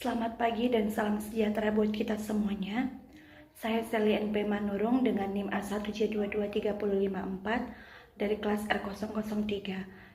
Selamat pagi dan salam sejahtera buat kita semuanya. Saya Sally NP Manurung dengan NIM A1J22354 dari kelas R003.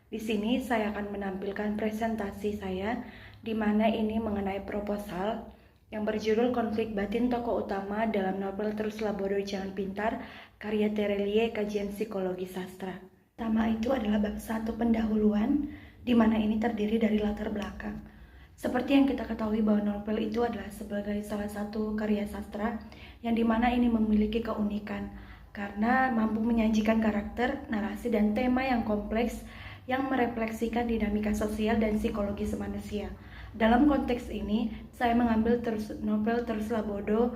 Di sini saya akan menampilkan presentasi saya di mana ini mengenai proposal yang berjudul Konflik Batin Tokoh Utama dalam novel Teruslah Bodoh Jangan Pintar karya Terelie Kajian Psikologi Sastra. Pertama itu adalah bab 1 pendahuluan di mana ini terdiri dari latar belakang. Seperti yang kita ketahui bahwa novel itu adalah sebagai salah satu karya sastra yang dimana ini memiliki keunikan karena mampu menyajikan karakter, narasi, dan tema yang kompleks yang merefleksikan dinamika sosial dan psikologis manusia. Dalam konteks ini, saya mengambil novel Teruslah Bodoh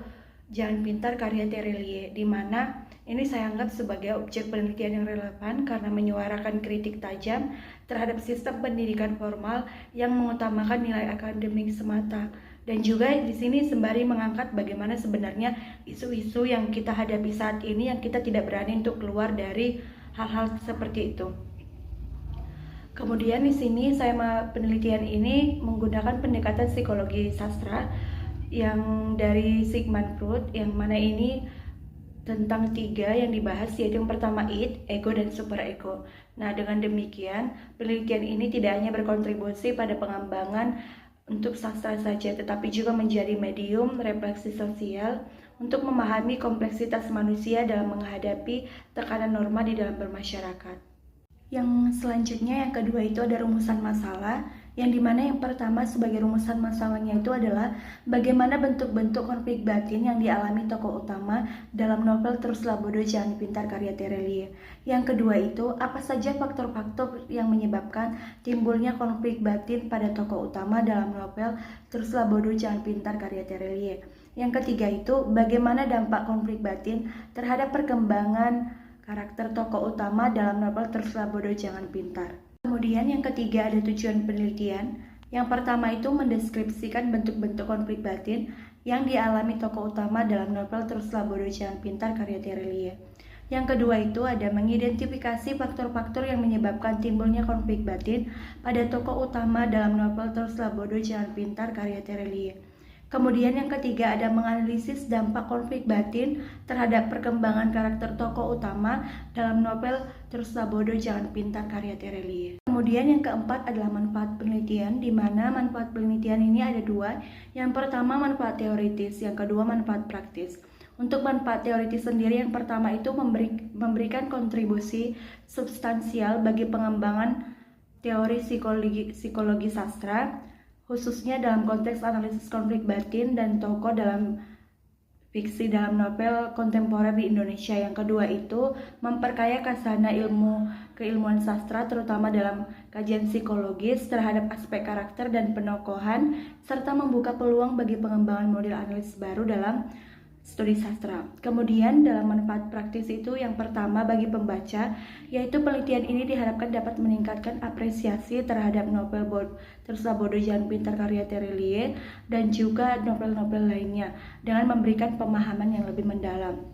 Jangan Pintar karya Terelie, di mana ini saya anggap sebagai objek penelitian yang relevan karena menyuarakan kritik tajam terhadap sistem pendidikan formal yang mengutamakan nilai akademik semata. Dan juga di sini sembari mengangkat bagaimana sebenarnya isu-isu yang kita hadapi saat ini yang kita tidak berani untuk keluar dari hal-hal seperti itu. Kemudian di sini penelitian ini menggunakan pendekatan psikologi sastra yang dari Sigmund Freud, yang mana ini tentang 3 yang dibahas, yaitu yang pertama id, ego, dan superego. Nah, dengan demikian penelitian ini tidak hanya berkontribusi pada pengembangan untuk sastra saja, tetapi juga menjadi medium refleksi sosial untuk memahami kompleksitas manusia dalam menghadapi tekanan norma di dalam bermasyarakat. Yang selanjutnya, yang kedua itu ada rumusan masalah, yang dimana yang pertama sebagai rumusan masalahnya itu adalah bagaimana bentuk-bentuk konflik batin yang dialami tokoh utama dalam novel Teruslah Bodoh Jangan Pintar karya Terelie. Yang kedua itu, apa saja faktor-faktor yang menyebabkan timbulnya konflik batin pada tokoh utama dalam novel Teruslah Bodoh Jangan Pintar karya Terelie. Yang ketiga itu, bagaimana dampak konflik batin terhadap perkembangan karakter tokoh utama dalam novel Teruslah Bodoh Jangan Pintar. Kemudian yang ketiga ada tujuan penelitian. Yang pertama itu mendeskripsikan bentuk-bentuk konflik batin yang dialami tokoh utama dalam novel Teruslah Bodoh Jangan Pintar karya Terelie. Yang kedua itu ada mengidentifikasi faktor-faktor yang menyebabkan timbulnya konflik batin pada tokoh utama dalam novel Teruslah Bodoh Jangan Pintar karya Terelie. Kemudian yang ketiga ada menganalisis dampak konflik batin terhadap perkembangan karakter tokoh utama dalam novel Teruslah Bodoh Jangan Pintar karya Terelie. Kemudian yang keempat adalah manfaat penelitian, di mana manfaat penelitian ini ada 2. Yang pertama manfaat teoritis, yang kedua manfaat praktis. Untuk manfaat teoritis sendiri, yang pertama itu memberikan kontribusi substansial bagi pengembangan teori psikologi sastra, khususnya dalam konteks analisis konflik batin dan tokoh dalam fiksi dalam novel kontemporer di Indonesia. Yang kedua itu memperkaya khazanah keilmuan sastra, terutama dalam kajian psikologis terhadap aspek karakter dan penokohan, serta membuka peluang bagi pengembangan model analisis baru dalam studi sastra. Kemudian dalam manfaat praktis itu yang pertama bagi pembaca, yaitu penelitian ini diharapkan dapat meningkatkan apresiasi terhadap novel Teruslah Bodoh Jangan Pintar karya Terelie dan juga novel-novel lainnya dengan memberikan pemahaman yang lebih mendalam.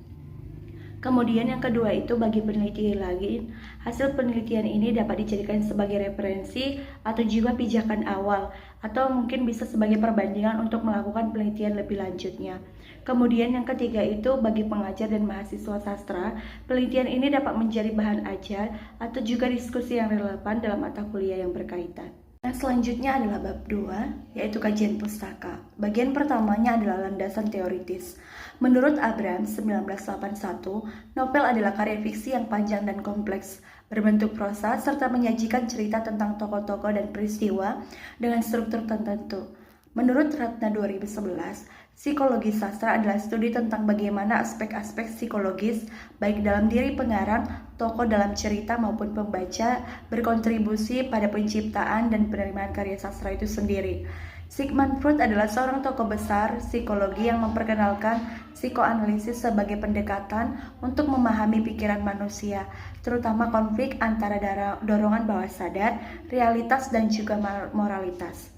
Kemudian yang kedua itu bagi peneliti lagi, hasil penelitian ini dapat dijadikan sebagai referensi atau juga pijakan awal atau mungkin bisa sebagai perbandingan untuk melakukan penelitian lebih lanjutnya. Kemudian yang ketiga itu bagi pengajar dan mahasiswa sastra, penelitian ini dapat menjadi bahan ajar atau juga diskusi yang relevan dalam mata kuliah yang berkaitan. Nah, selanjutnya adalah bab 2, yaitu kajian pustaka. Bagian pertamanya adalah landasan teoritis. Menurut Abrams 1981, novel adalah karya fiksi yang panjang dan kompleks, berbentuk prosa, serta menyajikan cerita tentang tokoh-tokoh dan peristiwa dengan struktur tertentu. Menurut Ratna 2011, psikologi sastra adalah studi tentang bagaimana aspek-aspek psikologis, baik dalam diri pengarang, tokoh dalam cerita maupun pembaca, berkontribusi pada penciptaan dan penerimaan karya sastra itu sendiri. Sigmund Freud adalah seorang tokoh besar psikologi yang memperkenalkan psikoanalisis sebagai pendekatan untuk memahami pikiran manusia, terutama konflik antara dorongan bawah sadar, realitas, dan juga moralitas.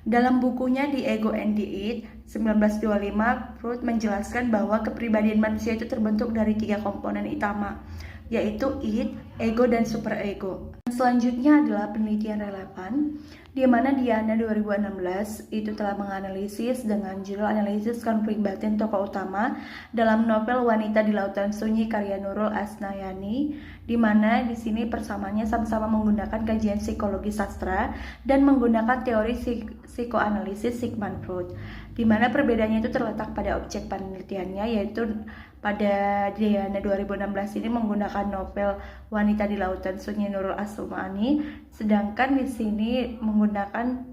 Dalam bukunya The Ego and the Id 1925, Freud menjelaskan bahwa kepribadian manusia itu terbentuk dari 3 komponen utama, yaitu id, ego, dan superego. Selanjutnya adalah penelitian relevan, di mana Diana 2016 itu telah menganalisis dengan judul Analisis Konflik Batin Tokoh Utama dalam novel Wanita di Lautan Sunyi karya Nurul Asnayani, di mana di sini persamaannya sama-sama menggunakan kajian psikologi sastra dan menggunakan teori psikoanalisis Sigmund Freud, di mana perbedaannya itu terletak pada objek penelitiannya, yaitu pada Diana 2016 ini menggunakan novel Wanita di Lautan Sunyi Nurul Asnayani, sedangkan di sini menggunakan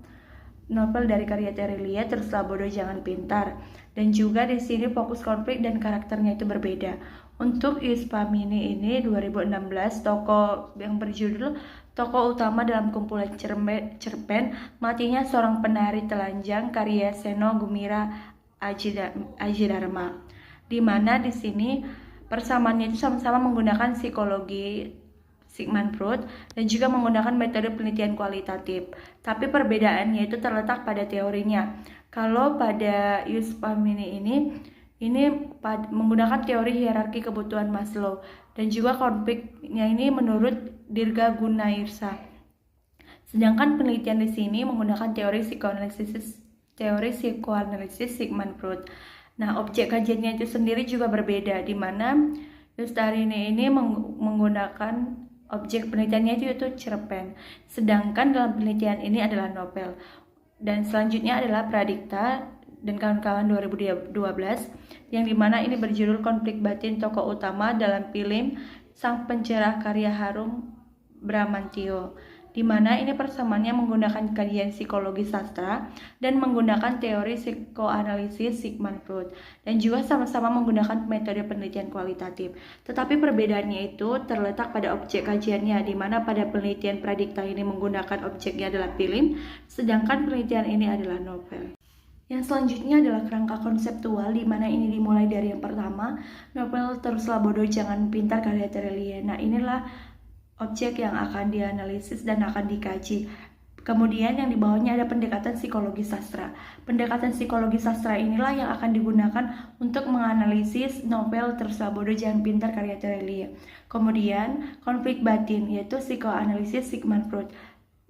novel dari karya Terelia Teruslah Bodoh Jangan Pintar, dan juga di sini fokus konflik dan karakternya itu berbeda. Untuk Yusufamini ini 2016, tokoh yang berjudul tokoh utama dalam kumpulan cerpen Matinya Seorang Penari Telanjang karya Seno Gumira Ajidarma, di mana di sini persamaannya itu sama-sama menggunakan psikologi Sigmund Freud dan juga menggunakan metode penelitian kualitatif. Tapi perbedaannya itu terletak pada teorinya. Kalau pada Yusufamini ini menggunakan teori hierarki kebutuhan Maslow, dan juga konfliknya ini menurut Dirga Gunairsa. Sedangkan penelitian di sini menggunakan teori psikoanalisis Sigmund Freud. Nah, objek kajiannya itu sendiri juga berbeda, di mana Yusufamini ini menggunakan objek penelitiannya itu cerpen, sedangkan dalam penelitian ini adalah novel. Dan selanjutnya adalah Pradikta dan kawan-kawan 2012, yang dimana ini berjudul Konflik Batin Tokoh Utama dalam film Sang Pencerah karya Harum Bramantio, di mana ini persamaannya menggunakan kajian psikologi sastra dan menggunakan teori psikoanalisis Sigmund Freud, dan juga sama-sama menggunakan metode penelitian kualitatif. Tetapi perbedaannya itu terletak pada objek kajiannya, di mana pada penelitian Pradikta ini menggunakan objeknya adalah film, sedangkan penelitian ini adalah novel. Yang selanjutnya adalah kerangka konseptual, di mana ini dimulai dari yang pertama, novel Teruslah Bodoh Jangan Pintar karya Terelia. Nah, inilah objek yang akan dianalisis dan akan dikaji. Kemudian yang di bawahnya ada pendekatan psikologi sastra. Pendekatan psikologi sastra inilah yang akan digunakan untuk menganalisis novel Teruslah Bodoh Jangan Pintar karya Terelia. Kemudian konflik batin, yaitu psikoanalisis Sigmund Freud.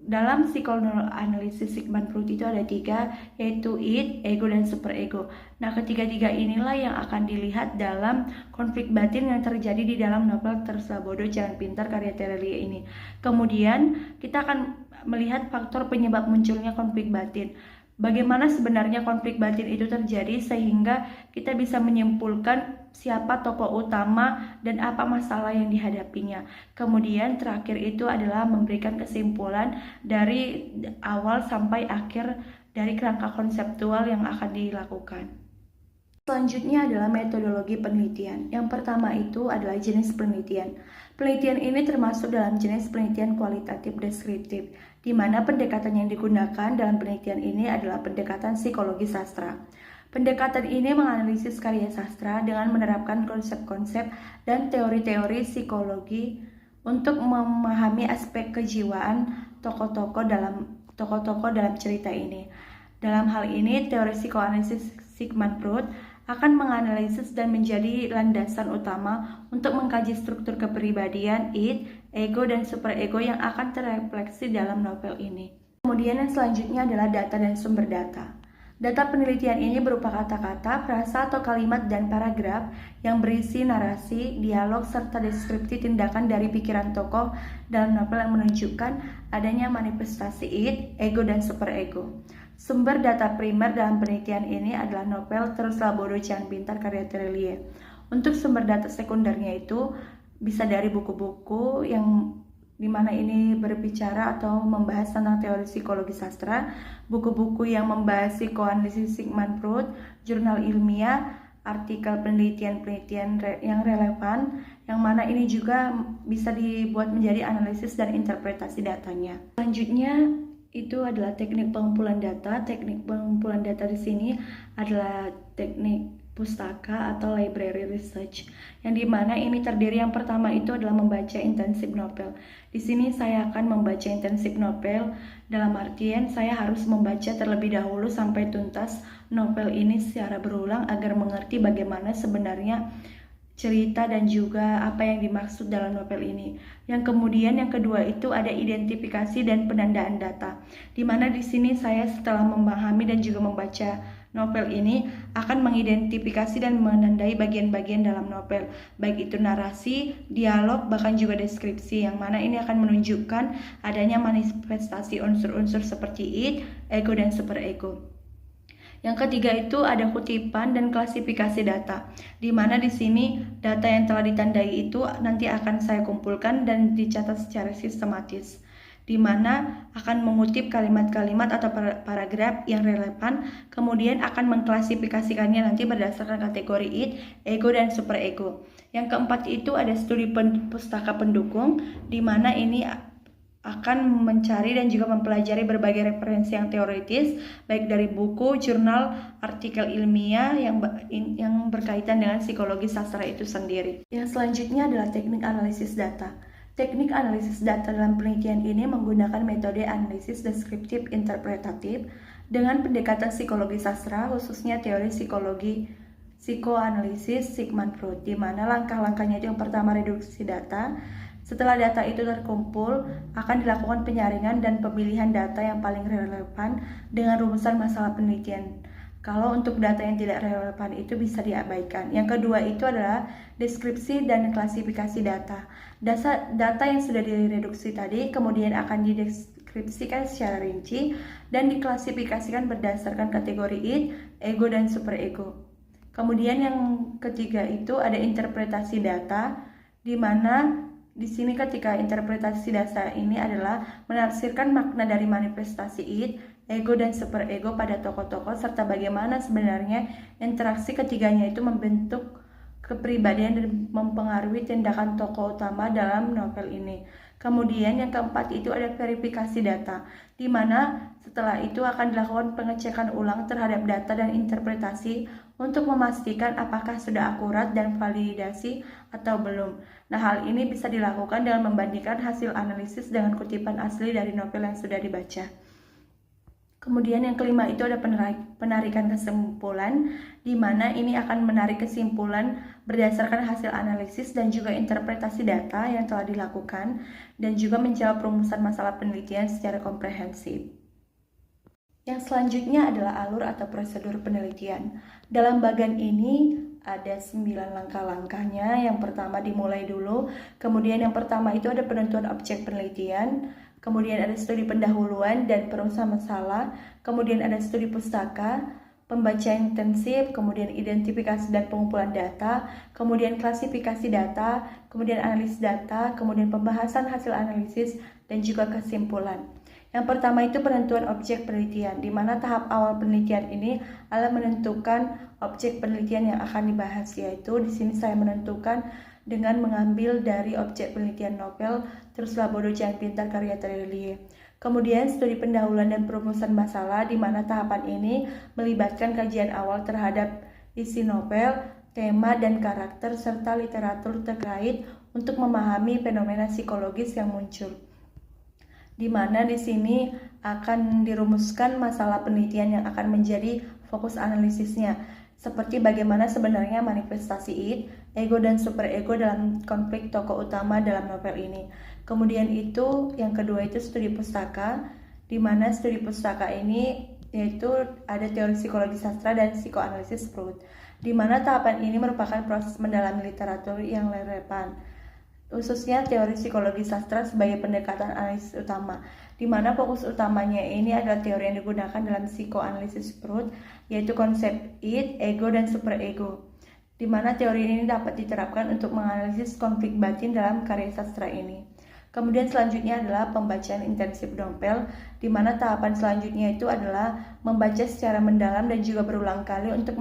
Dalam psikoanalisis Sigmund Freud itu ada 3, yaitu id, ego, dan superego. Nah, ketiga-tiga inilah yang akan dilihat dalam konflik batin yang terjadi di dalam novel Teruslah Bodoh Jangan Pintar karya Terelia ini. Kemudian kita akan melihat faktor penyebab munculnya konflik batin. Bagaimana sebenarnya konflik batin itu terjadi sehingga kita bisa menyimpulkan siapa tokoh utama dan apa masalah yang dihadapinya. Kemudian terakhir itu adalah memberikan kesimpulan dari awal sampai akhir dari kerangka konseptual yang akan dilakukan. Selanjutnya adalah metodologi penelitian. Yang pertama itu adalah jenis penelitian. Penelitian ini termasuk dalam jenis penelitian kualitatif deskriptif, di mana pendekatan yang digunakan dalam penelitian ini adalah pendekatan psikologi sastra. Pendekatan ini menganalisis karya sastra dengan menerapkan konsep-konsep dan teori-teori psikologi untuk memahami aspek kejiwaan tokoh-tokoh dalam cerita ini. Dalam hal ini, teori psikoanalisis Sigmund Freud akan menganalisis dan menjadi landasan utama untuk mengkaji struktur kepribadian, id, ego, dan superego yang akan terrefleksi dalam novel ini. Kemudian yang selanjutnya adalah data dan sumber data. Data penelitian ini berupa kata-kata, frasa atau kalimat dan paragraf yang berisi narasi, dialog, serta deskripsi tindakan dari pikiran tokoh dalam novel yang menunjukkan adanya manifestasi id, ego, dan superego. Sumber data primer dalam penelitian ini adalah novel Teruslah Bodoh Jangan Pintar karya Terelia. Untuk sumber data sekundernya itu bisa dari buku-buku yang dimana ini berbicara atau membahas tentang teori psikologi sastra, buku-buku yang membahas psikoanalisis Sigmund Freud, jurnal ilmiah, artikel penelitian-penelitian yang relevan, yang mana ini juga bisa dibuat menjadi analisis dan interpretasi datanya. Selanjutnya itu adalah teknik pengumpulan data. Teknik pengumpulan data di sini adalah teknik pustaka atau library research, yang dimana ini terdiri yang pertama itu adalah membaca intensif novel. Di sini saya akan membaca intensif novel dalam artian saya harus membaca terlebih dahulu sampai tuntas novel ini secara berulang agar mengerti bagaimana sebenarnya cerita dan juga apa yang dimaksud dalam novel ini. Yang kedua itu ada identifikasi dan penandaan data. Di mana di sini saya setelah memahami dan juga membaca novel ini akan mengidentifikasi dan menandai bagian-bagian dalam novel, baik itu narasi, dialog, bahkan juga deskripsi, yang mana ini akan menunjukkan adanya manifestasi unsur-unsur seperti id, ego, dan superego. Yang ketiga itu ada kutipan dan klasifikasi data, di mana di sini data yang telah ditandai itu nanti akan saya kumpulkan dan dicatat secara sistematis, di mana akan mengutip kalimat-kalimat atau paragraf yang relevan, kemudian akan mengklasifikasikannya nanti berdasarkan kategori id, ego, dan superego. Yang keempat itu ada studi pustaka pendukung, di mana ini akan mencari dan juga mempelajari berbagai referensi yang teoritis, baik dari buku, jurnal, artikel ilmiah yang berkaitan dengan psikologi sastra itu sendiri. Yang selanjutnya adalah teknik analisis data. Teknik analisis data dalam penelitian ini menggunakan metode analisis deskriptif interpretatif dengan pendekatan psikologi sastra, khususnya teori psikoanalisis Sigmund Freud, di mana langkah-langkahnya itu yang pertama reduksi data. Setelah data itu terkumpul, akan dilakukan penyaringan dan pemilihan data yang paling relevan dengan rumusan masalah penelitian. Kalau untuk data yang tidak relevan itu bisa diabaikan. Yang kedua itu adalah deskripsi dan klasifikasi data. Data yang sudah direduksi tadi kemudian akan dideskripsikan secara rinci dan diklasifikasikan berdasarkan kategori id, ego, dan superego. Kemudian yang ketiga itu ada interpretasi data, di mana di sini ketika interpretasi data ini adalah menafsirkan makna dari manifestasi id, ego, dan superego pada tokoh-tokoh serta bagaimana sebenarnya interaksi ketiganya itu membentuk kepribadian dan mempengaruhi tindakan tokoh utama dalam novel ini. Kemudian yang keempat itu ada verifikasi data, di mana setelah itu akan dilakukan pengecekan ulang terhadap data dan interpretasi untuk memastikan apakah sudah akurat dan validasi atau belum. Nah, hal ini bisa dilakukan dengan membandingkan hasil analisis dengan kutipan asli dari novel yang sudah dibaca. Kemudian yang kelima itu ada penarikan kesimpulan, di mana ini akan menarik kesimpulan berdasarkan hasil analisis dan juga interpretasi data yang telah dilakukan, dan juga menjawab rumusan masalah penelitian secara komprehensif. Yang selanjutnya adalah alur atau prosedur penelitian. Dalam bagian ini ada 9 langkah-langkahnya. Yang pertama dimulai dulu, kemudian yang pertama itu ada penentuan objek penelitian, kemudian ada studi pendahuluan dan perumusan masalah, kemudian ada studi pustaka, pembacaan intensif, kemudian identifikasi dan pengumpulan data, kemudian klasifikasi data, kemudian analisis data, kemudian pembahasan hasil analisis, dan juga kesimpulan. Yang pertama itu penentuan objek penelitian, di mana tahap awal penelitian ini adalah menentukan objek penelitian yang akan dibahas, yaitu di sini saya menentukan dengan mengambil dari objek penelitian novel Teruslah Bodoh Jangan Pintar karya Terelie. Kemudian studi pendahuluan dan perumusan masalah, di mana tahapan ini melibatkan kajian awal terhadap isi novel, tema dan karakter serta literatur terkait untuk memahami fenomena psikologis yang muncul. Di mana di sini akan dirumuskan masalah penelitian yang akan menjadi fokus analisisnya, seperti bagaimana sebenarnya manifestasi id, ego, dan superego dalam konflik tokoh utama dalam novel ini. Kemudian itu yang kedua itu studi pustaka, di mana studi pustaka ini yaitu ada teori psikologi sastra dan psikoanalisis Freud, di mana tahapan ini merupakan proses mendalami literatur yang relevan, khususnya teori psikologi sastra sebagai pendekatan analisis utama, di mana fokus utamanya ini adalah teori yang digunakan dalam psikoanalisis Freud, yaitu konsep id, ego, dan superego, di mana teori ini dapat diterapkan untuk menganalisis konflik batin dalam karya sastra ini. Kemudian selanjutnya adalah pembacaan intensif novel, di mana tahapan selanjutnya itu adalah membaca secara mendalam dan juga berulang kali untuk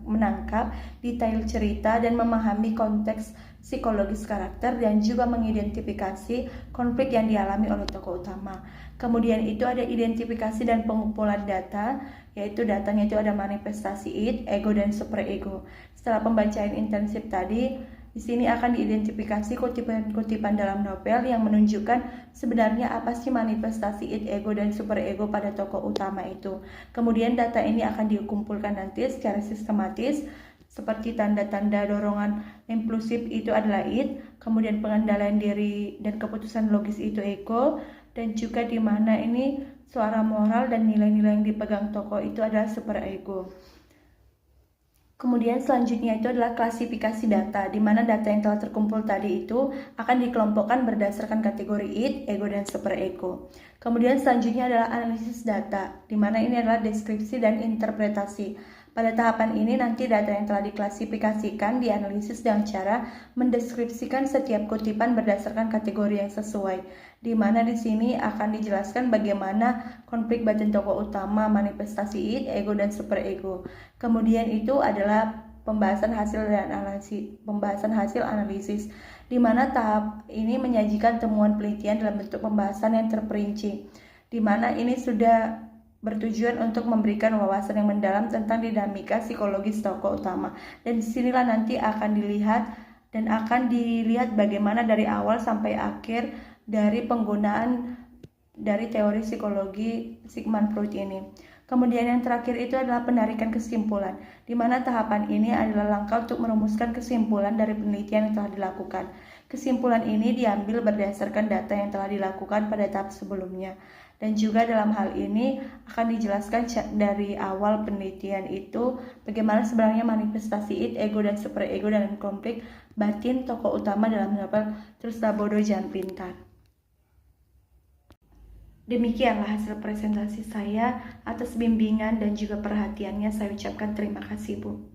menangkap detail cerita dan memahami konteks psikologis karakter dan juga mengidentifikasi konflik yang dialami oleh tokoh utama. Kemudian itu ada identifikasi dan pengumpulan data, yaitu datanya itu ada manifestasi id, ego, dan superego. Setelah pembacaan intensif tadi, di sini akan diidentifikasi kutipan-kutipan dalam novel yang menunjukkan sebenarnya apa sih manifestasi id, ego, dan superego pada tokoh utama itu. Kemudian data ini akan dikumpulkan nanti secara sistematis seperti tanda-tanda dorongan impulsif itu adalah id, kemudian pengendalian diri dan keputusan logis itu ego, dan juga di mana ini suara moral dan nilai-nilai yang dipegang tokoh itu adalah superego. Kemudian selanjutnya itu adalah klasifikasi data, di mana data yang telah terkumpul tadi itu akan dikelompokkan berdasarkan kategori id, ego, dan superego. Kemudian selanjutnya adalah analisis data, di mana ini adalah deskripsi dan interpretasi. Pada tahapan ini nanti data yang telah diklasifikasikan dianalisis dengan cara mendeskripsikan setiap kutipan berdasarkan kategori yang sesuai, di mana di sini akan dijelaskan bagaimana konflik batin tokoh utama, manifestasi id, ego, dan superego. Kemudian itu adalah pembahasan hasil analisis, di mana tahap ini menyajikan temuan penelitian dalam bentuk pembahasan yang terperinci, di mana ini sudah bertujuan untuk memberikan wawasan yang mendalam tentang dinamika psikologis tokoh utama. Dan disinilah nanti akan dilihat bagaimana dari awal sampai akhir dari penggunaan dari teori psikologi Sigmund Freud ini. Kemudian yang terakhir itu adalah penarikan kesimpulan, di mana tahapan ini adalah langkah untuk merumuskan kesimpulan dari penelitian yang telah dilakukan. Kesimpulan ini diambil berdasarkan data yang telah dilakukan pada tahap sebelumnya. Dan juga dalam hal ini akan dijelaskan dari awal penelitian itu bagaimana sebenarnya manifestasi id, ego, dan superego dalam konflik batin tokoh utama dalam novel Teruslah Bodoh Jangan Pintar. Demikianlah hasil presentasi saya. Atas bimbingan dan juga perhatiannya saya ucapkan terima kasih, Bu.